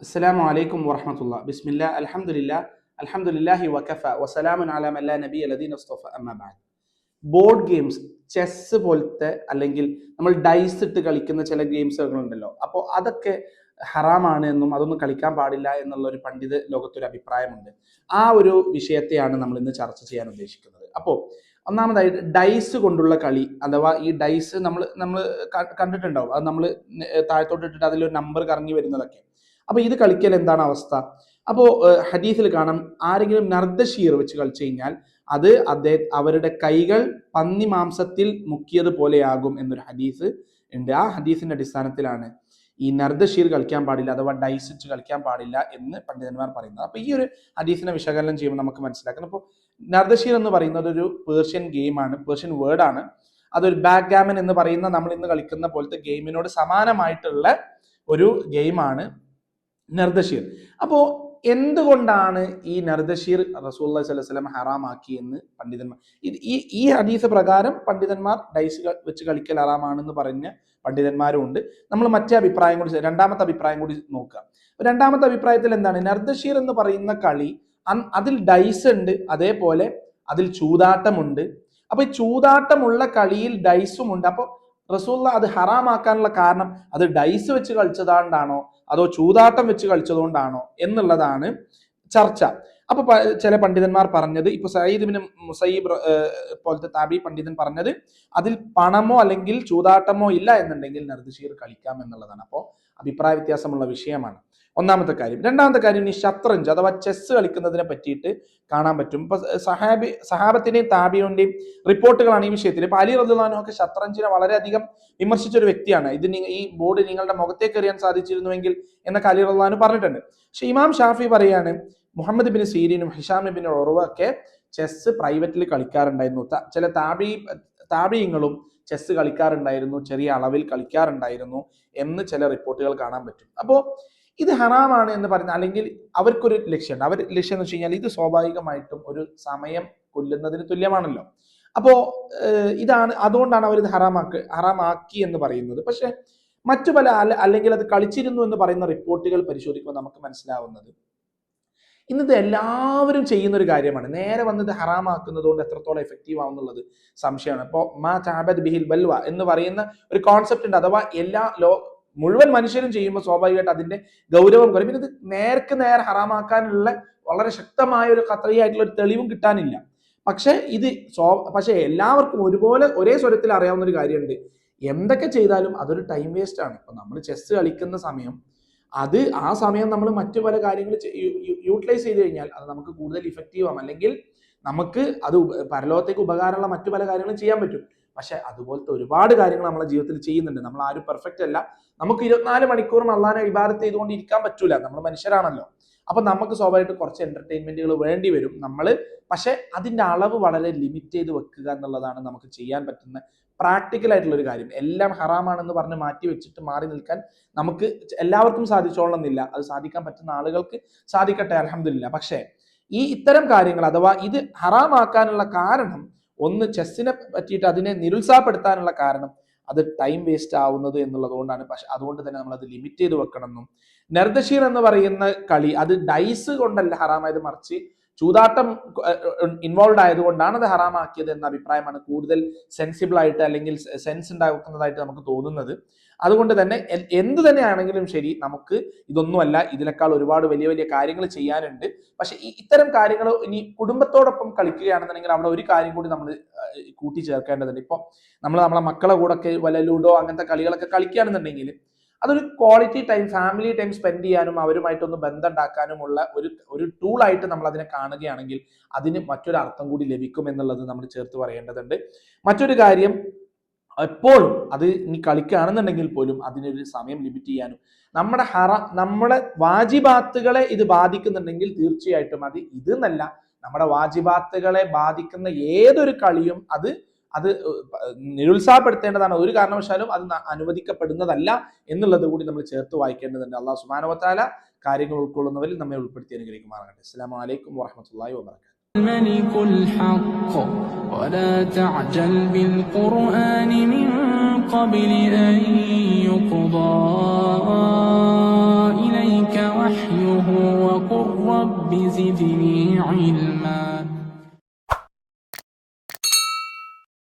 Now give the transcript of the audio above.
അസ്സലാമു അലൈക്കും വറഹ്മത്തുള്ളാഹി. ബിസ്മില്ലാ അൽഹംദുലില്ലാഹി വകഫ വസലാമുൻ അലാ മൻ ലാ നബിയ്യ ലദീന മുസ്തഫ അമ്മാ ബഅദ്. ബോർഡ് ഗെയിംസ്, ചെസ് പോലത്തെ അല്ലെങ്കിൽ നമ്മൾ ഡൈസ് ഇട്ട് കളിക്കുന്ന ചില ഗെയിംസുകളുണ്ടല്ലോ, അപ്പോൾ അതൊക്കെ ഹറാമാണ് എന്നും അതൊന്നും കളിക്കാൻ പാടില്ല എന്നുള്ള ഒരു പണ്ഡിത ലോകത്തൊരു അഭിപ്രായമുണ്ട്. ആ ഒരു വിഷയത്തെയാണ് നമ്മൾ ഇന്ന് ചർച്ച ചെയ്യാൻ ഉദ്ദേശിക്കുന്നത്. അപ്പോൾ ഒന്നാമതായിട്ട് ഡൈസ് കൊണ്ടുള്ള കളി, അഥവാ ഈ ഡൈസ് നമ്മൾ കണ്ടിട്ടുണ്ടാവും. അത് നമ്മൾ താഴത്തോട്ടിട്ടിട്ട് അതിലൊരു നമ്പർ കറങ്ങി വരുന്നതൊക്കെ. അപ്പൊ ഇത് കളിക്കൽ എന്താണ് അവസ്ഥ? അപ്പോ ഹദീസിൽ കാണാം, ആരെങ്കിലും നർദ്ദശീർ വെച്ച് കളിച്ചു കഴിഞ്ഞാൽ അത് അവരുടെ കൈകൾ പന്നി മാംസത്തിൽ മുക്കിയതുപോലെയാകും എന്നൊരു ഹദീസ് ഉണ്ട്. ആ ഹദീസിന്റെ അടിസ്ഥാനത്തിലാണ് ഈ നർദ്ദശീർ കളിക്കാൻ പാടില്ല, അഥവാ ഡൈസ് വെച്ച് കളിക്കാൻ പാടില്ല എന്ന് പണ്ഡിതന്മാർ പറയുന്നത്. അപ്പൊ ഈ ഒരു ഹദീസിനെ വിശകലനം ചെയ്യുമ്പോൾ നമുക്ക് മനസ്സിലാക്കണം. അപ്പോൾ നർദ്ദശീർ എന്ന് പറയുന്നത് ഒരു പേർഷ്യൻ ഗെയിമാണ്, പേർഷ്യൻ വേർഡാണ്. അതൊരു ബാക്ക് ഗാമൻ എന്ന് പറയുന്ന നമ്മൾ ഇന്ന് കളിക്കുന്ന പോലത്തെ ഗെയിമിനോട് സമാനമായിട്ടുള്ള ഒരു ഗെയിമാണ് നർദ്ദശീർ. അപ്പോ എന്തുകൊണ്ടാണ് ഈ നർദ്ദശീർ റസൂലുള്ളാഹി സ്വല്ലല്ലാഹു അലൈഹി വസല്ലം ഹറാമാക്കി എന്ന് പണ്ഡിതന്മാർ, ഈ ഹദീസ് പ്രകാരം പണ്ഡിതന്മാർ ഡൈസ് വെച്ച് കളിക്കൽ ഹറാമാണെന്ന് പറഞ്ഞ പണ്ഡിതന്മാരും ഉണ്ട്. നമ്മൾ മറ്റേ അഭിപ്രായം കൂടി, രണ്ടാമത്തെ അഭിപ്രായം കൂടി നോക്കുക. രണ്ടാമത്തെ അഭിപ്രായത്തിൽ എന്താണ്? നർദ്ദശീർ എന്ന് പറയുന്ന കളി, അതിൽ ഡൈസ് ഉണ്ട്, അതേപോലെ അതിൽ ചൂതാട്ടമുണ്ട്. അപ്പൊ ഈ ചൂതാട്ടമുള്ള കളിയിൽ ഡൈസും ഉണ്ട്. അപ്പൊ റസൂലുള്ളാഹി അത് ഹറാമാക്കാനുള്ള കാരണം അത് ഡൈസ് വെച്ച് കളിച്ചതുകൊണ്ടാണോ അതോ ചൂതാട്ടം വെച്ച് കളിച്ചതുകൊണ്ടാണോ എന്നുള്ളതാണ് ചർച്ച. അപ്പൊ ചില പണ്ഡിതന്മാർ പറഞ്ഞത്, ഇപ്പൊ സയ്യിദ് ഇബ്നു മുസയ്യിബ് പോലത്തെ താബി പണ്ഡിതൻ പറഞ്ഞത്, അതിൽ പണമോ അല്ലെങ്കിൽ ചൂതാട്ടമോ ഇല്ല എന്നുണ്ടെങ്കിൽ നർദ്ദശീർ കളിക്കാം എന്നുള്ളതാണ്. അപ്പോൾ അഭിപ്രായ വ്യത്യാസമുള്ള വിഷയമാണ് ഒന്നാമത്തെ കാര്യം. രണ്ടാമത്തെ കാര്യം, ഈ ഷത്രഞ്ച് അഥവാ ചെസ് കളിക്കുന്നതിനെ പറ്റിയിട്ട് കാണാൻ പറ്റും. ഇപ്പൊ സഹാബത്തിന്റെയും താബിയുടെയും റിപ്പോർട്ടുകളാണ് ഈ വിഷയത്തിൽ. ഇപ്പൊ അലി റളിയല്ലാഹു അൻഹു ഒക്കെ ഷത്രഞ്ചിനെ വളരെയധികം വിമർശിച്ച ഒരു വ്യക്തിയാണ്. ഈ ബോർഡ് നിങ്ങളുടെ മുഖത്തേക്ക് എറിയാൻ സാധിച്ചിരുന്നുവെങ്കിൽ എന്നൊക്കെ അലി റളിയല്ലാഹു അൻഹു പറഞ്ഞിട്ടുണ്ട്. പക്ഷെ ഇമാം ഷാഫി പറയാണ്, മുഹമ്മദ് ബിൻ സീരീനും ഹിഷാം ബിൻ ഉർവ ഒക്കെ ചെസ് പ്രൈവറ്റിൽ കളിക്കാറുണ്ടായിരുന്നു. ചില താബിഈങ്ങളും ചെസ് കളിക്കാറുണ്ടായിരുന്നു, ചെറിയ അളവിൽ കളിക്കാറുണ്ടായിരുന്നു എന്ന് ചില റിപ്പോർട്ടുകൾ കാണാൻ പറ്റും. അപ്പോൾ ഇത് ഹറാമാണ് എന്ന് പറഞ്ഞ, അല്ലെങ്കിൽ അവർക്കൊരു ലക്ഷ്യമുണ്ട്. അവർ ലക്ഷ്യം എന്ന് വെച്ച് കഴിഞ്ഞാൽ ഇത് സ്വാഭാവികമായിട്ടും ഒരു സമയം കൊല്ലുന്നതിന് തുല്യമാണല്ലോ. അപ്പോ അതുകൊണ്ടാണ് അവർ ഇത് ഹറാമാക്കി എന്ന് പറയുന്നത്. പക്ഷെ മറ്റു പല അല്ലെങ്കിൽ അത് കളിച്ചിരുന്നു എന്ന് പറയുന്ന റിപ്പോർട്ടുകൾ പരിശോധിക്കുമ്പോൾ നമുക്ക് മനസ്സിലാവുന്നത്, ഇന്നത്തെ എല്ലാവരും ചെയ്യുന്ന ഒരു കാര്യമാണ്. നേരെ വന്നത് ഹറാമാക്കുന്നത് കൊണ്ട് എത്രത്തോളം എഫക്റ്റീവ് ആവുന്നുള്ളത് സംശയമാണ്. ഇപ്പോൾ മാ തഅബദ് ബിഹിൽ ബൽവ എന്ന് പറയുന്ന ഒരു കോൺസെപ്റ്റ് ഉണ്ട്. അഥവാ മുഴുവൻ മനുഷ്യരും ചെയ്യുമ്പോൾ സ്വാഭാവികമായിട്ട് അതിന്റെ ഗൗരവം കുറയും. പിന്നെ ഇത് നേർക്ക് നേരെ ഹറാമാക്കാനുള്ള വളരെ ശക്തമായ ഒരു ഖത്ഈയായിട്ടുള്ള ഒരു തെളിവും കിട്ടാനില്ല. പക്ഷേ എല്ലാവർക്കും ഒരുപോലെ ഒരേ സ്വരത്തിൽ അറിയാവുന്ന ഒരു കാര്യമുണ്ട്, എന്തൊക്കെ ചെയ്താലും അതൊരു ടൈം വേസ്റ്റ് ആണ്. ഇപ്പൊ നമ്മൾ ചെസ് കളിക്കുന്ന സമയം, ആ സമയം നമ്മൾ മറ്റു പല കാര്യങ്ങൾ യൂട്ടിലൈസ് ചെയ്ത് കഴിഞ്ഞാൽ അത് നമുക്ക് കൂടുതൽ ഇഫക്റ്റീവ് ആവും, അല്ലെങ്കിൽ നമുക്ക് അത് പരലോകത്തേക്ക് ഉപകാരമുള്ള മറ്റു പല കാര്യങ്ങളും ചെയ്യാൻ പറ്റും. പക്ഷെ അതുപോലത്തെ ഒരുപാട് കാര്യങ്ങൾ നമ്മളെ ജീവിതത്തിൽ ചെയ്യുന്നുണ്ട്. നമ്മൾ ആരും പെർഫെക്റ്റ് അല്ല. നമുക്ക് 24 മണിക്കൂറും അള്ളാഹിനെ ഇബാദത്ത് ചെയ്തുകൊണ്ട് ഇരിക്കാൻ പറ്റൂല, നമ്മൾ മനുഷ്യരാണല്ലോ. അപ്പൊ നമുക്ക് സ്വാഭാവികമായിട്ട് കുറച്ച് എന്റർടൈൻമെന്റുകൾ വേണ്ടി വരും. പക്ഷെ അതിന്റെ അളവ് വളരെ ലിമിറ്റ് ചെയ്ത് വെക്കുക എന്നുള്ളതാണ് നമുക്ക് ചെയ്യാൻ പറ്റുന്ന പ്രാക്ടിക്കൽ ആയിട്ടുള്ള ഒരു കാര്യം. എല്ലാം ഹറാമാണെന്ന് പറഞ്ഞ് മാറ്റി വെച്ചിട്ട് മാറി നിൽക്കാൻ നമുക്ക് എല്ലാവർക്കും സാധിച്ചോളണമെന്നില്ല. അത് സാധിക്കാൻ പറ്റുന്ന ആളുകൾക്ക് സാധിക്കട്ടെ, അൽഹംദുലില്ലാ. പക്ഷേ ഇത്തരം കാര്യങ്ങൾ, അഥവാ ഇത് ഹറാമാക്കാനുള്ള കാരണം, ഒന്ന് ചെസ്സിനെ പറ്റിയിട്ട് അതിനെ നിരുത്സാഹപ്പെടുത്താനുള്ള കാരണം അത് ടൈം വേസ്റ്റ് ആവുന്നത് എന്നുള്ളതുകൊണ്ടാണ്. പക്ഷെ അതുകൊണ്ട് തന്നെ നമ്മൾ അത് ലിമിറ്റ് ചെയ്ത് വെക്കണമെന്നും, നർദ്ദശീർ എന്ന് പറയുന്ന കളി അത് ഡൈസ് കൊണ്ടല്ല ഹറാമായത്, മറിച്ച് ചൂതാട്ടം ഇൻവോൾവ് ആയതുകൊണ്ടാണ് അത് ഹറാമാക്കിയത് എന്ന അഭിപ്രായമാണ് കൂടുതൽ സെൻസിബിൾ ആയിട്ട് അല്ലെങ്കിൽ സെൻസ് ഉണ്ടാക്കുന്നതായിട്ട് നമുക്ക് തോന്നുന്നത്. അതുകൊണ്ട് തന്നെ എന്ത് തന്നെയാണെങ്കിലും ശരി, നമുക്ക് ഇതൊന്നുമല്ല, ഇതിനേക്കാൾ ഒരുപാട് വലിയ വലിയ കാര്യങ്ങൾ ചെയ്യാനുണ്ട്. പക്ഷെ ഇത്തരം കാര്യങ്ങൾ ഇനി കുടുംബത്തോടൊപ്പം കളിക്കുകയാണെന്നുണ്ടെങ്കിൽ അവിടെ ഒരു കാര്യം കൂടി നമ്മൾ കൂട്ടിച്ചേർക്കേണ്ടതുണ്ട്. ഇപ്പൊ നമ്മളെ മക്കളെ കൂടെ ഒക്കെ വല്ല ലൂഡോ അങ്ങനത്തെ കളികളൊക്കെ കളിക്കുകയാണെന്നുണ്ടെങ്കിൽ അതൊരു quality time, family time spend ചെയ്യാനും അവരുമായിട്ടൊന്ന് ബന്ധം ഉണ്ടാക്കാനുമുള്ള ഒരു ടൂളായിട്ട് നമ്മൾ അതിനെ കാണുകയാണെങ്കിൽ അതിന് മറ്റൊരു അർത്ഥം കൂടി ലഭിക്കും എന്നുള്ളത് നമ്മൾ ചേർത്ത് പറയേണ്ടതുണ്ട്. മറ്റൊരു കാര്യം, എപ്പോഴും അത് ഇനി കളിക്കുകയാണെന്നുണ്ടെങ്കിൽ പോലും അതിനൊരു സമയം ലിമിറ്റ് ചെയ്യാനും, നമ്മുടെ വാജിബാത്തുകളെ ഇത് ബാധിക്കുന്നുണ്ടെങ്കിൽ തീർച്ചയായിട്ടും ഇതെന്നല്ല, നമ്മുടെ വാജിബാത്തുകളെ ബാധിക്കുന്ന ഏതൊരു കളിയും അത് നിരുത്സാഹപ്പെടുത്തേണ്ടതാണ്. ഒരു കാരണവശാലും അത് അനുവദിക്കപ്പെടുന്നതല്ല എന്നുള്ളത് കൂടി നമ്മൾ ചേർത്ത് വായിക്കേണ്ടതുണ്ട്. അല്ലാഹു സുബ്ഹാനഹു വ തആല കാര്യങ്ങൾ ഉൾക്കൊള്ളുന്നവരിൽ നമ്മെ ഉൾപ്പെടുത്തി അനുഗ്രഹിക്കുമാറാകട്ടെ. അസ്സലാമു അലൈക്കും വറഹ്മത്തുള്ളാഹി വബറകാതുഹു. الملك الحق ولا تعجل بالقرآن من قبل أن يقضى رب زدني علما